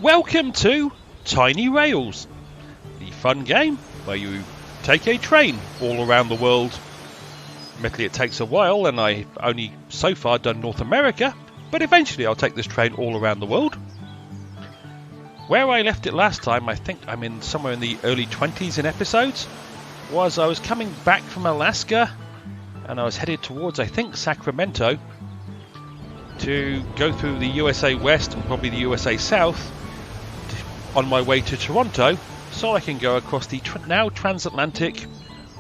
Welcome to Tiny Rails, the fun game where you take a train all around the world. Admittedly, it takes a while, and I've only so far done North America, but eventually I'll take this train all around the world. Where I left it last time, I think I'm in somewhere in the early 20s in episodes, was I was coming back from Alaska, and I was headed towards, I think, Sacramento, to go through the USA West and probably the USA South on my way to Toronto, so I can go across the now Transatlantic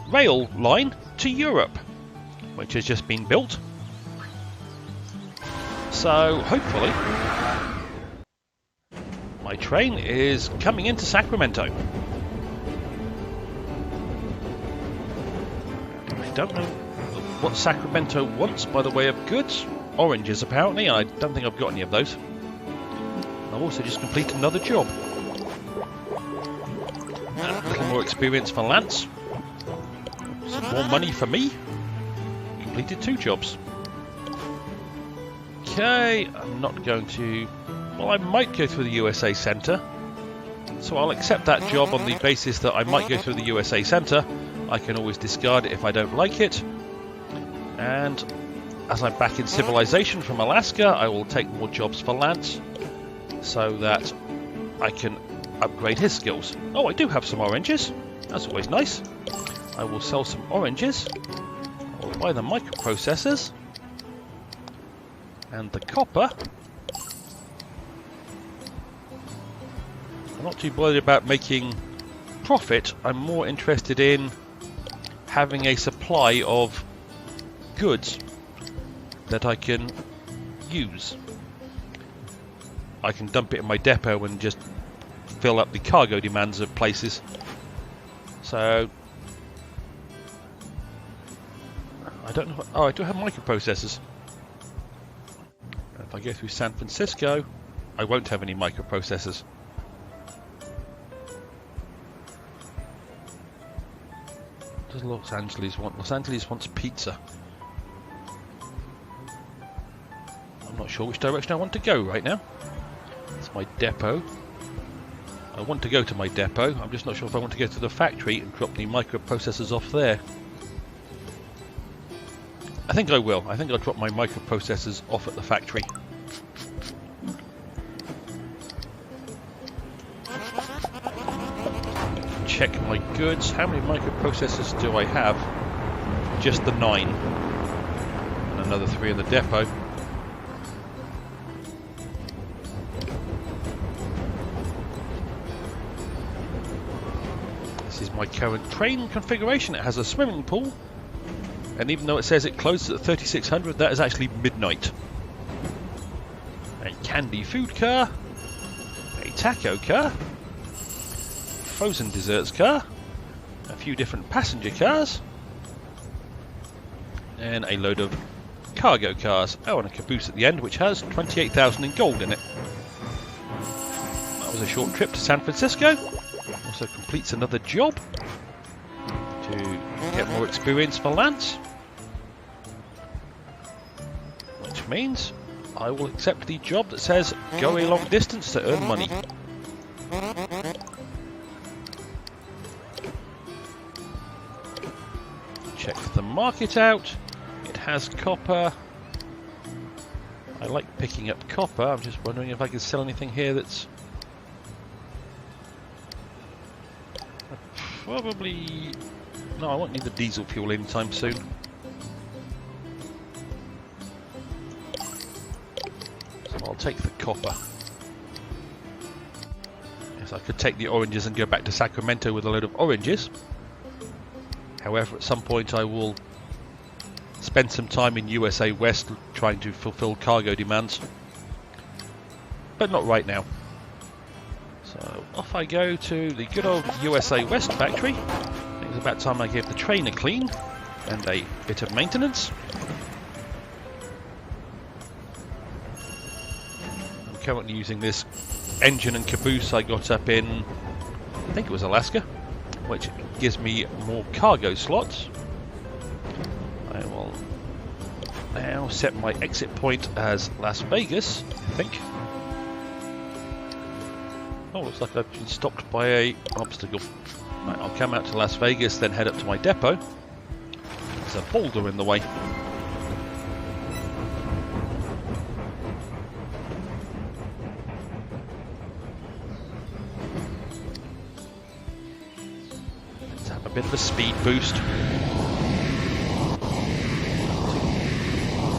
rail line to Europe, which has just been built. So hopefully my train is coming into Sacramento. I don't know what Sacramento wants by the way of goods. Oranges apparently, and I don't think I've got any of those. I've also just completed another job. A little more experience for Lance. Some more money for me. Completed 2 jobs. Okay, I'm not going to... Well, I might go through the USA Centre. So I'll accept that job on the basis that I might go through the USA Centre. I can always discard it if I don't like it. And as I'm back in civilization from Alaska, I will take more jobs for Lance so that I can upgrade his skills. Oh, I do have some oranges. That's always nice. I will sell some oranges. I will buy the microprocessors and the copper. I'm not too bothered about making profit. I'm more interested in having a supply of goods that I can use. I can dump it in my depot and just fill up the cargo demands of places. So I don't know. Oh, I do have microprocessors. If I go through San Francisco, I won't have any microprocessors. What does Los Angeles want? Los Angeles wants pizza. I'm not sure which direction I want to go right now. It's my depot. I want to go to my depot. I'm just not sure if I want to go to the factory and drop the microprocessors off there. I think I will. I think I'll drop my microprocessors off at the factory. Check my goods. How many microprocessors do I have? Just the 9. And another 3 in the depot. This is my current train configuration. It has a swimming pool, and even though it says it closes at 3600, that is actually midnight. A candy food car, a taco car, frozen desserts car, a few different passenger cars, and a load of cargo cars. Oh, and a caboose at the end, which has 28,000 in gold in it. That was a short trip to San Francisco. Also completes another job to get more experience for Lance, which means I will accept the job that says go a long distance to earn money. Check the market out. It has copper. I like picking up copper. I'm just wondering if I can sell anything here that's probably... No, I won't need the diesel fuel anytime soon. So I'll take the copper. Yes, I could take the oranges and go back to Sacramento with a load of oranges. However, at some point I will spend some time in USA West trying to fulfill cargo demands. But not right now. So off I go to the good old USA West factory. I think it's about time I gave the train a clean and a bit of maintenance. I'm currently using this engine and caboose I got up in, I think it was Alaska, which gives me more cargo slots. I will now set my exit point as Las Vegas, I think. Oh, looks like I've been stopped by an obstacle. Right, I'll come out to Las Vegas, then head up to my depot. There's a boulder in the way. Let's have a bit of a speed boost.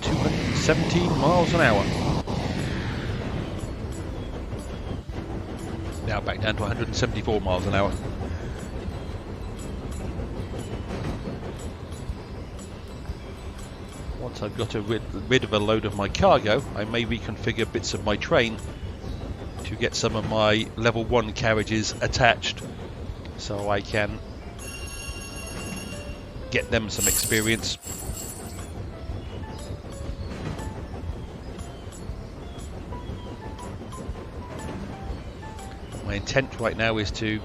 217 miles an hour. Now back down to 174 miles an hour. Once I've got rid of a load of my cargo, I may reconfigure bits of my train to get some of my level 1 carriages attached, so I can get them some experience. My intent right now is to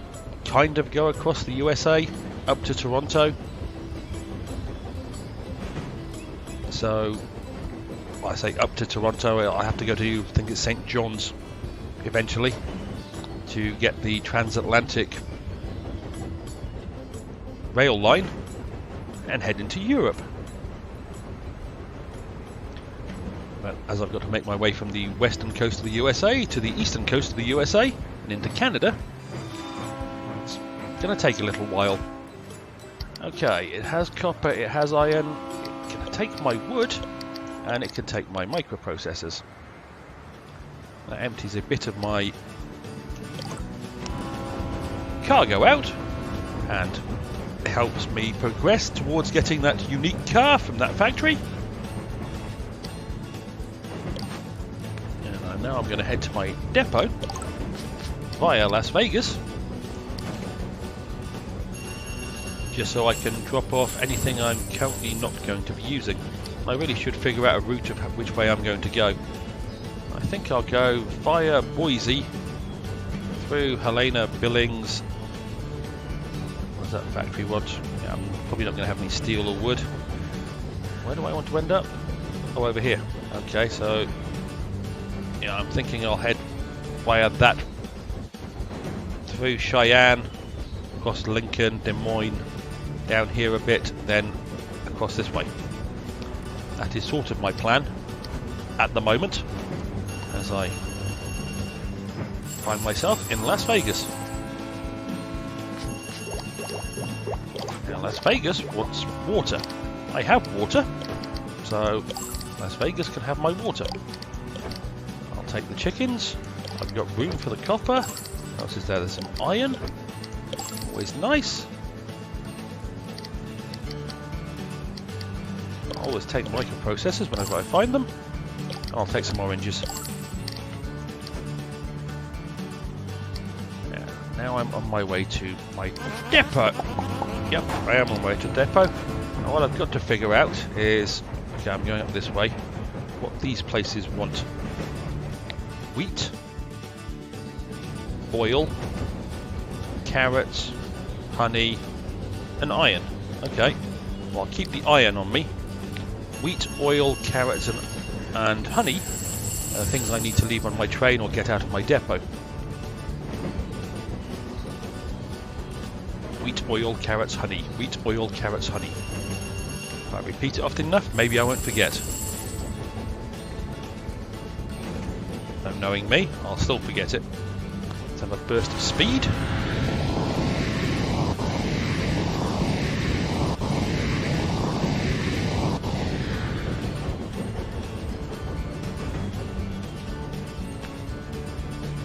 kind of go across the USA up to Toronto. So I say up to Toronto, I have to go to, I think it's St. John's eventually, to get the Transatlantic rail line and head into Europe. But as I've got to make my way from the western coast of the USA to the eastern coast of the USA and into Canada, it's going to take a little while. Okay, it has copper, it has iron, it can take my wood, and it can take my microprocessors. That empties a bit of my cargo out and helps me progress towards getting that unique car from that factory. And now I'm going to head to my depot via Las Vegas, just so I can drop off anything I'm currently not going to be using. I really should figure out a route of which way I'm going to go. I think I'll go via Boise, through Helena, Billings. What's that factory want? Yeah, I'm probably not going to have any steel or wood. Where do I want to end up? Oh, over here. Okay, so yeah, I'm thinking I'll head via that, through Cheyenne, across Lincoln, Des Moines, down here a bit, then across this way. That is sort of my plan at the moment, as I find myself in Las Vegas. Now Las Vegas wants water. I have water, so Las Vegas can have my water. I'll take the chickens. I've got room for the copper. What else is there? There's some iron. Always nice. I'll always take microprocessors whenever I find them. I'll take some oranges. Yeah, now I'm on my way to my depot. Yep, I am on my way to depot. Now what I've got to figure out is, okay, I'm going up this way, what these places want. Wheat, oil, carrots, honey, and iron. Okay, well, I'll keep the iron on me. Wheat, oil, carrots, and honey are things I need to leave on my train or get out of my depot. Wheat, oil, carrots, honey. Wheat, oil, carrots, honey. If I repeat it often enough, maybe I won't forget. Though knowing me, I'll still forget it. Let's have a burst of speed.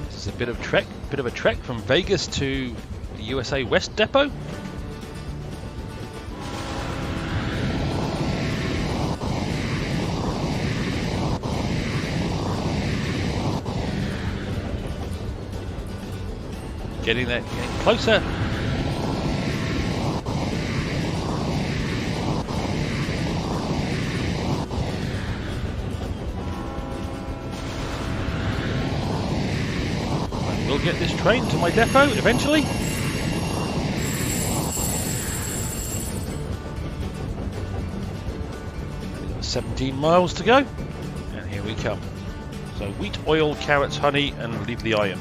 This is a bit of a trek from Vegas to the USA West Depot. Getting there, getting closer. I will get this train to my depot eventually. 17 miles to go, and here we come. So wheat, oil, carrots, honey, and leave the iron.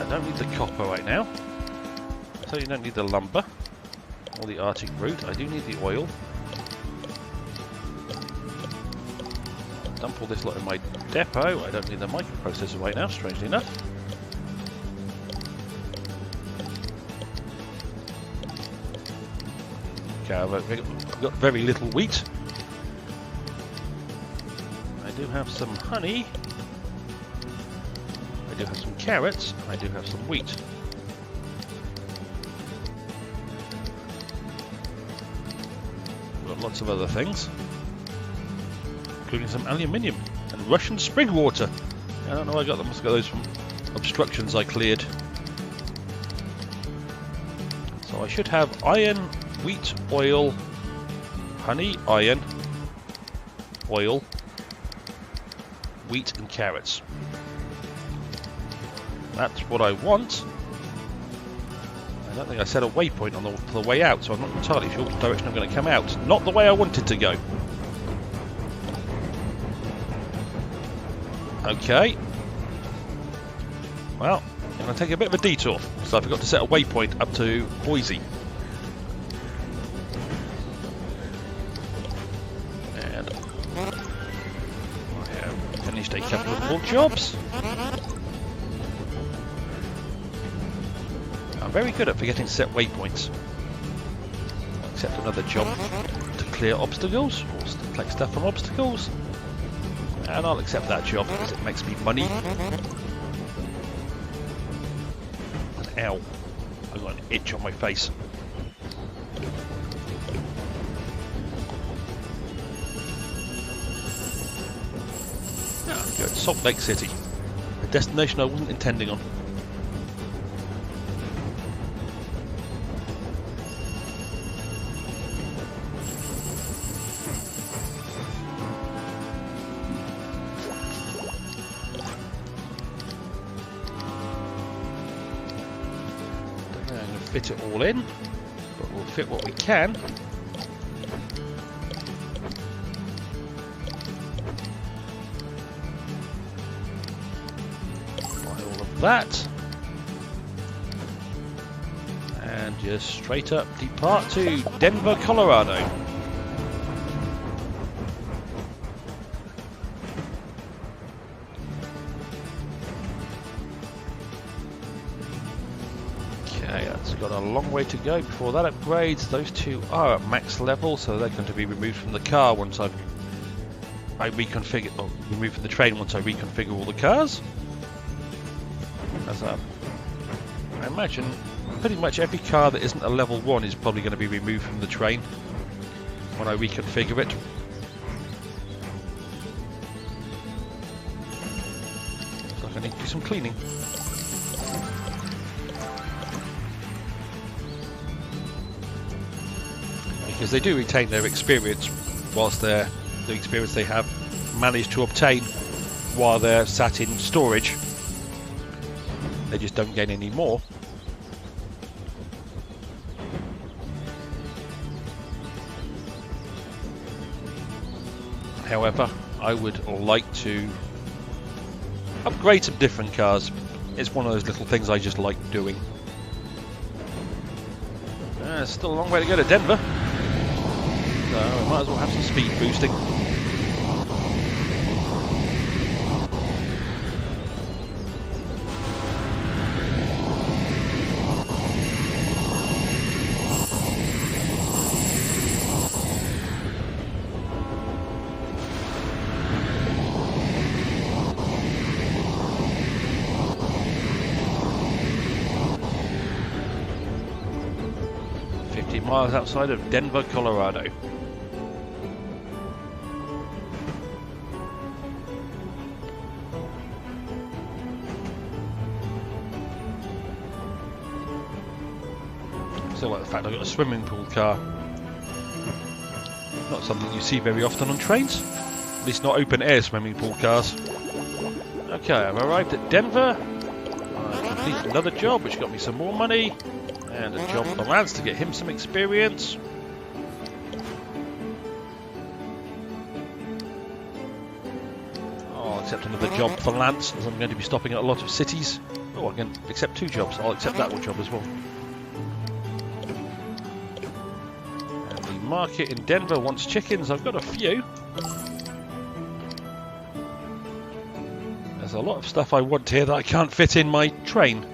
I don't need the copper right now. So you don't need the lumber or the Arctic root. I do need the oil. Dump all this lot in my depot. I don't need the microprocessor right now, strangely enough. Okay, I've got very little wheat. I do have some honey. I do have some carrots. I do have some wheat. I've got lots of other things, including some aluminium and Russian spring water. I don't know where I got them. I must have got those from obstructions I cleared. So I should have iron, wheat, oil, honey, iron, oil, wheat and carrots. That's what I want. I don't think I set a waypoint on the way out, so I'm not entirely sure which direction I'm going to come out. Not the way I wanted to go. Okay. Well, I'm going to take a bit of a detour, so I forgot to set a waypoint up to Boise. And I have finished a couple of more jobs. I'm very good at forgetting to set waypoints. I'll accept another job to clear obstacles, or to collect stuff from obstacles. And I'll accept that job because it makes me money. And ow, I've got an itch on my face. Ah, good. Salt Lake City, a destination I wasn't intending on. Fit it all in, but we'll fit what we can. Buy all of that, and just straight up depart to Denver, Colorado. Got a long way to go before that upgrades. Those two are at max level, so they're going to be removed from the car once I reconfigure, or removed from the train once I reconfigure all the cars. As I imagine, pretty much every car that isn't a level 1 is probably going to be removed from the train when I reconfigure it. Looks like I need to do some cleaning. Because they do retain their experience whilst the experience they have managed to obtain while they're sat in storage. They just don't gain any more. However, I would like to upgrade some different cars. It's one of those little things I just like doing. Still a long way to go to Denver. So we might as well have some speed boosting. Miles outside of Denver, Colorado. Still like the fact I've got a swimming pool car. Not something you see very often on trains. At least not open air swimming pool cars. Okay, I've arrived at Denver. I completed another job which got me some more money. And a job for Lance to get him some experience. I'll accept another job for Lance as I'm going to be stopping at a lot of cities Oh, I can accept 2 jobs. I'll accept that one job as well. And the market in Denver wants chickens. I've got a few. There's a lot of stuff I want here that I can't fit in my train.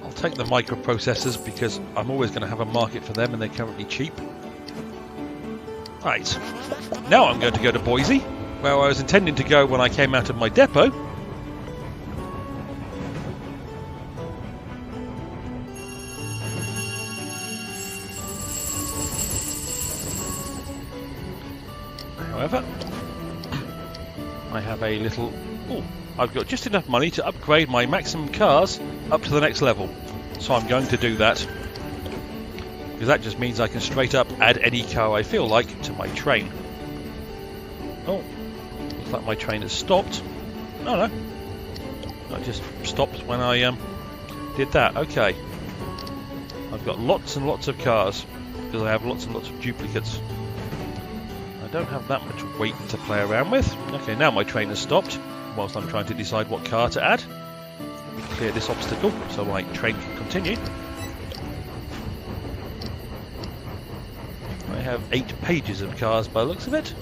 I'll take the microprocessors because I'm always going to have a market for them and they're currently cheap. Right, now I'm going to go to Boise, where I was intending to go when I came out of my depot. However, I have a little... Oh, I've got just enough money to upgrade my maximum cars up to the next level. So I'm going to do that. Because that just means I can straight up add any car I feel like to my train. Oh, looks like my train has stopped. Oh no, I just stopped when I did that. Okay, I've got lots and lots of cars because I have lots and lots of duplicates. I don't have that much weight to play around with. Okay, now my train has stopped whilst I'm trying to decide what car to add. Clear this obstacle so my train can continue. I have 8 pages of cars by the looks of it.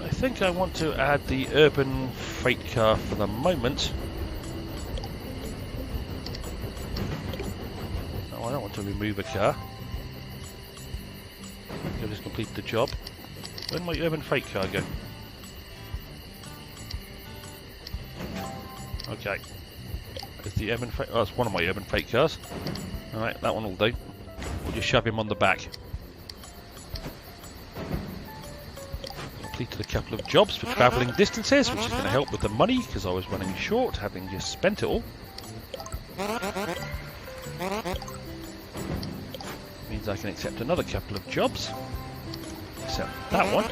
I think I want to add the urban freight car for the moment. No, I don't want to remove a car. I'll just complete the job. Where'd my urban freight car go? Okay. There's the urban freight. Oh, that's one of my urban freight cars. Alright, that one will do. We'll just shove him on the back. Completed a couple of jobs for travelling distances, which is going to help with the money because I was running short, having just spent it all. Means I can accept another couple of jobs. Accept that one.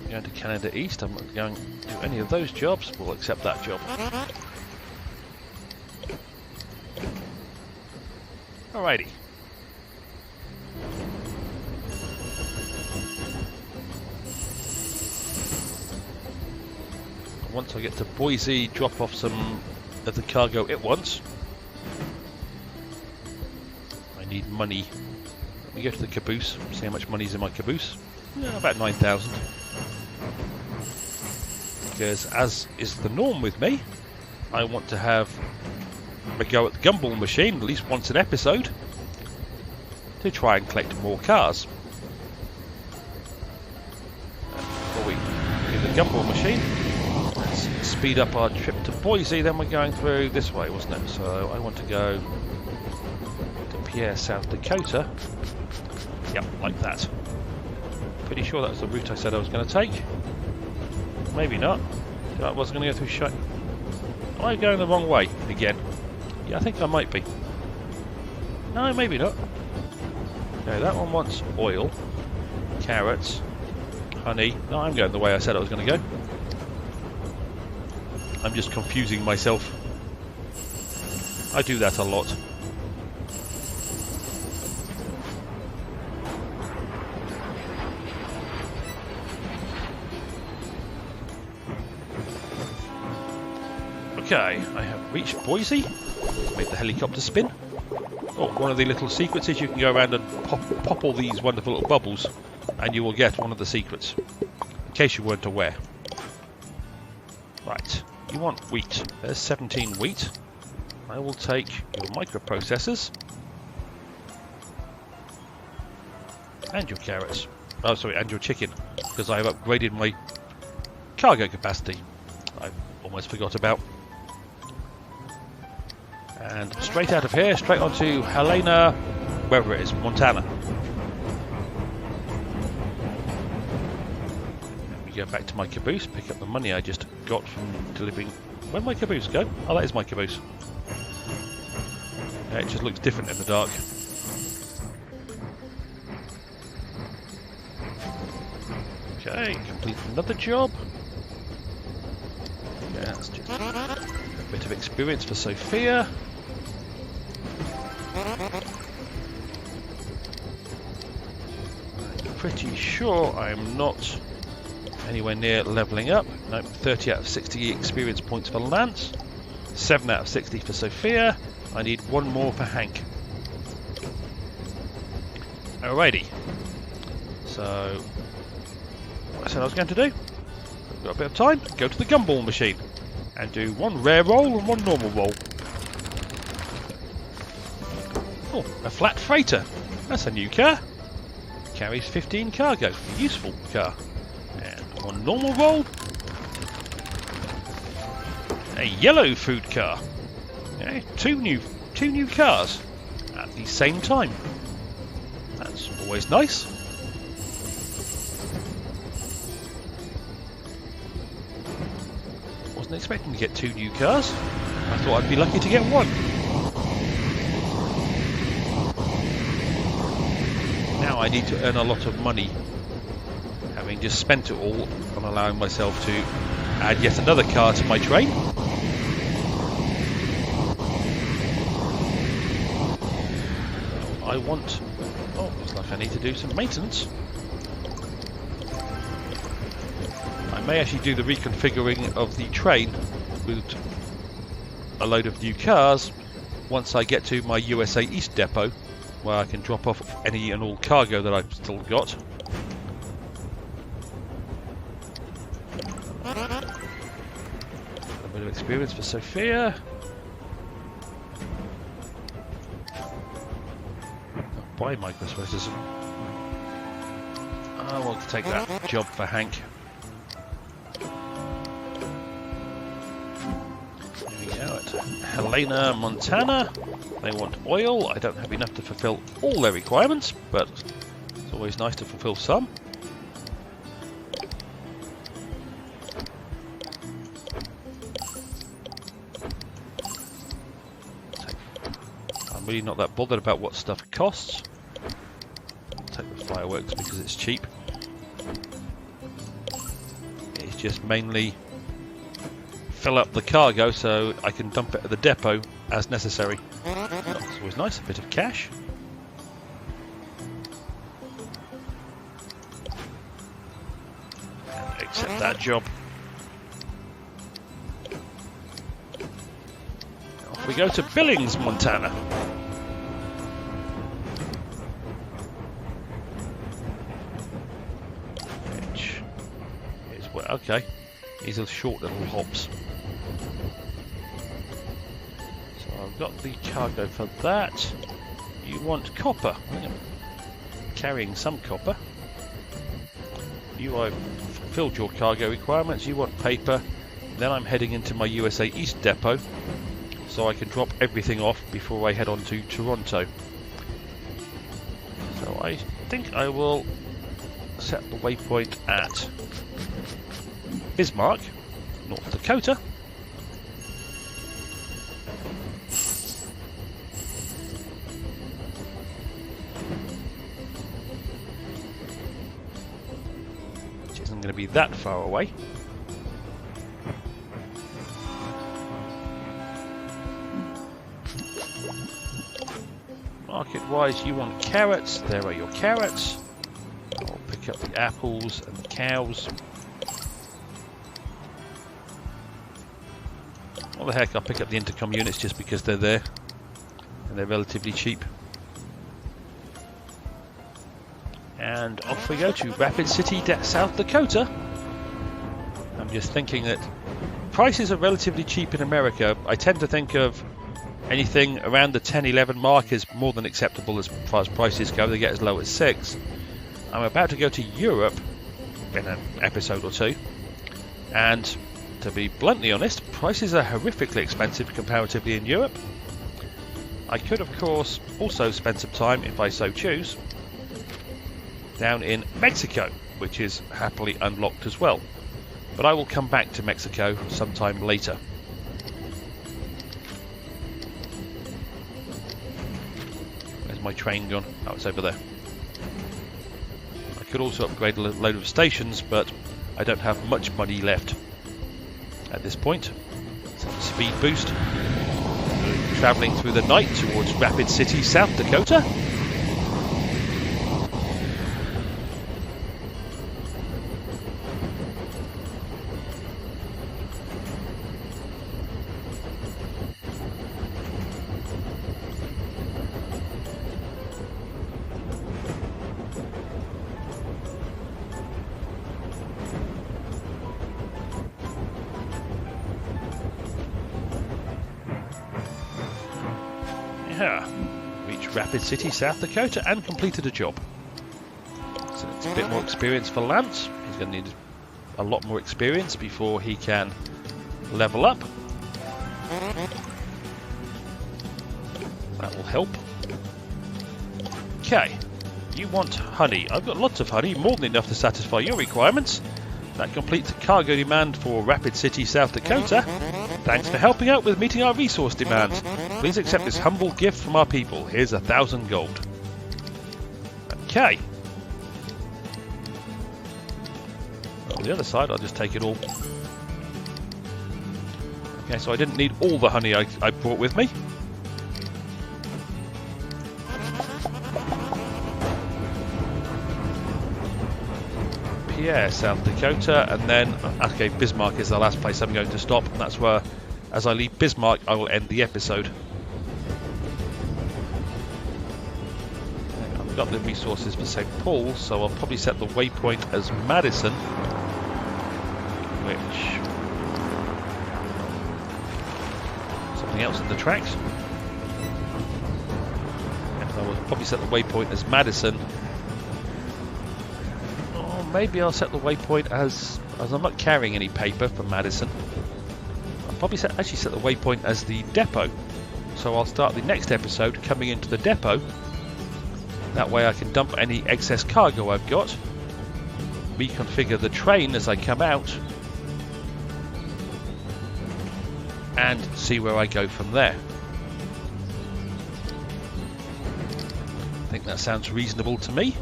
I'm going to Canada East. I'm not going to do any of those jobs. We'll accept that job. Alrighty. Once I get to Boise, drop off some of the cargo it wants. I need money. Let me go to the caboose, see how much money's in my caboose. Yeah, about 9,000. Because as is the norm with me, I want to have a go at the gumball machine at least once an episode to try and collect more cars. Before we do the gumball machine, let's speed up our trip to Boise. Then we're going through this way, wasn't it? So I want to go to Pierre, South Dakota. Yep, like that. Pretty sure that was the route I said I was going to take. Maybe not. I was going to go through shut. Am I going the wrong way again? Yeah, I think I might be. No, maybe not. Okay, that one wants oil, carrots, honey. No, I'm going the way I said I was going to go. I'm just confusing myself. I do that a lot. Okay, I have reached Boise. Let's make the helicopter spin. Oh, one of the little secrets is you can go around and pop all these wonderful little bubbles and you will get one of the secrets. In case you weren't aware. Right, you want wheat. There's 17 wheat. I will take your microprocessors and your carrots. Oh, sorry, and your chicken, because I have upgraded my cargo capacity. I almost forgot about. And straight out of here, straight onto Helena, wherever it is, Montana. Let me go back to my caboose, pick up the money I just got from delivering. Where'd my caboose go? Oh, that is my caboose. Yeah, it just looks different in the dark. Okay, complete another job. Yeah, let's just Bit of experience for Sophia. I'm pretty sure I'm not anywhere near levelling up. Nope, 30 out of 60 experience points for Lance. 7 out of 60 for Sophia. I need 1 more for Hank. Alrighty. So, what I said I was going to do. I've got a bit of time. Go to the gumball machine and do 1 rare roll and 1 normal roll. Oh, a flat freighter. That's a new car. Carries 15 cargo. A useful car. And 1 normal roll. A yellow food car. Okay, two new cars at the same time. That's always nice. Wasn't expecting to get 2 new cars. I thought I'd be lucky to get 1. Now I need to earn a lot of money, having just spent it all on allowing myself to add yet another car to my train. I want... Oh, looks like I need to do some maintenance. I may actually do the reconfiguring of the train with a load of new cars once I get to my USA East depot, where I can drop off any and all cargo that I've still got. A bit of experience for Sophia. Buy microprocessors. I want to take that job for Hank. Here we go at Helena, Montana. They want oil. I don't have enough to fulfill all their requirements, but it's always nice to fulfill some. I'm really not that bothered about what stuff costs. I'll take the fireworks because it's cheap. It's just mainly fill up the cargo so I can dump it at the depot as necessary. Oh, it's always nice, a bit of cash. And accept that job. Off we go to Billings, Montana. Which is where, okay, these are short little hops. I've got the cargo for that. You want copper. I'm carrying some copper. You have fulfilled your cargo requirements. You want paper. Then I'm heading into my USA East depot so I can drop everything off before I head on to Toronto. So I think I will set the waypoint at Bismarck, North Dakota. Going to be that far away. Market wise, you want carrots. There are your carrots. I'll pick up the apples and the cows. What the heck, I'll pick up the intercom units just because they're there and they're relatively cheap. And off we go to Rapid City, South Dakota. I'm just thinking that prices are relatively cheap in America. I tend to think of anything around the 10-11 mark is more than acceptable as far as prices go. They get as low as 6. I'm about to go to Europe in an episode or two, and to be bluntly honest, prices are horrifically expensive comparatively in Europe. I could of course also spend some time, if I so choose, down in Mexico, which is happily unlocked as well. But I will come back to Mexico sometime later. Where's my train gone? Oh, it's over there. I could also upgrade a load of stations, but I don't have much money left at this point. Speed boost. Travelling through the night towards Rapid City, South Dakota. Reached Rapid City, South Dakota, and completed a job. So it's a bit more experience for Lance. He's going to need a lot more experience before he can level up. That will help. Okay, you want honey. I've got lots of honey, more than enough to satisfy your requirements. That completes the cargo demand for Rapid City, South Dakota. Thanks for helping out with meeting our resource demands. Please accept this humble gift from our people. Here's 1,000 gold. Okay. On the other side, I'll just take it all. Okay, so I didn't need all the honey I brought with me. Pierre, South Dakota, and then, okay, Bismarck is the last place I'm going to stop, and that's where, as I leave Bismarck, I will end the episode. I've got the resources for St. Paul, so I'll probably set the waypoint as Madison, which... something else in the tracks. And I will probably set the waypoint as Madison. Maybe I'll set the waypoint as I'm not carrying any paper for Madison. I'll probably actually set the waypoint as the depot. So I'll start the next episode coming into the depot. That way I can dump any excess cargo I've got, reconfigure the train as I come out, and see where I go from there. I think that sounds reasonable to me.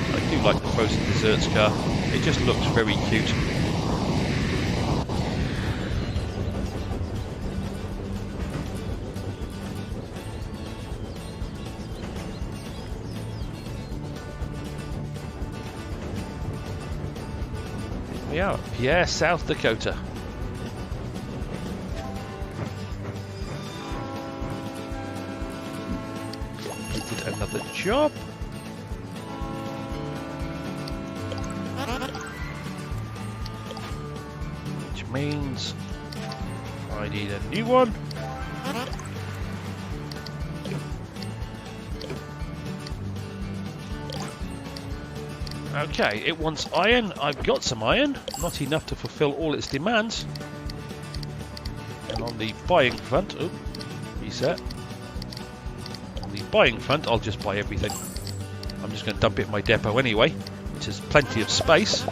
I do like the frozen desserts car. It just looks very cute. Here we are, Pierre, South Dakota. Completed another job. Means I need a new one. Okay, it wants iron. I've got some iron, not enough to fulfill all its demands. And on the buying front, oh, reset. On the buying front, I'll just buy everything. I'm just going to dump it in my depot anyway, which has plenty of space.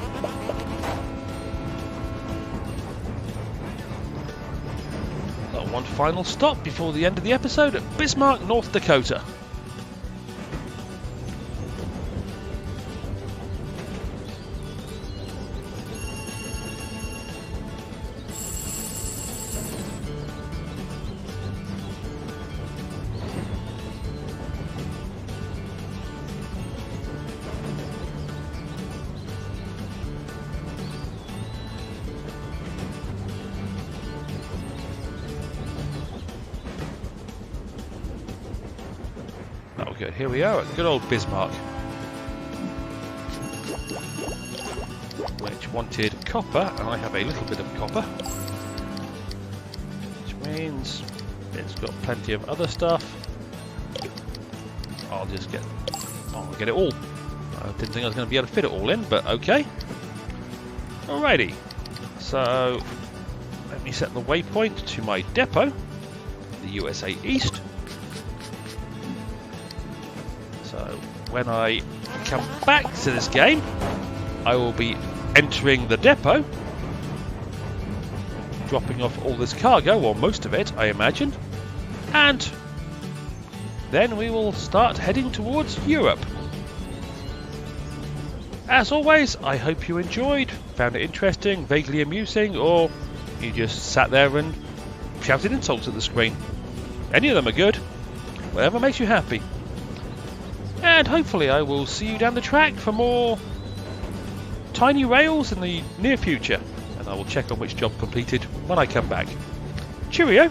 One final stop before the end of the episode at Bismarck, North Dakota. Good. Here we are at good old Bismarck, which wanted copper, and I have a little bit of copper, which means it's got plenty of other stuff. I'll just get it all. I didn't think I was going to be able to fit it all in, but okay. Alrighty, so let me set the waypoint to my depot, the USA East. So when I come back to this game, I will be entering the depot, dropping off all this cargo, or most of it, I imagine, and then we will start heading towards Europe. As always, I hope you enjoyed, found it interesting, vaguely amusing, or you just sat there and shouted insults at the screen. Any of them are good. Whatever makes you happy. And hopefully I will see you down the track for more tiny rails in the near future. And I will check on which job completed when I come back. Cheerio!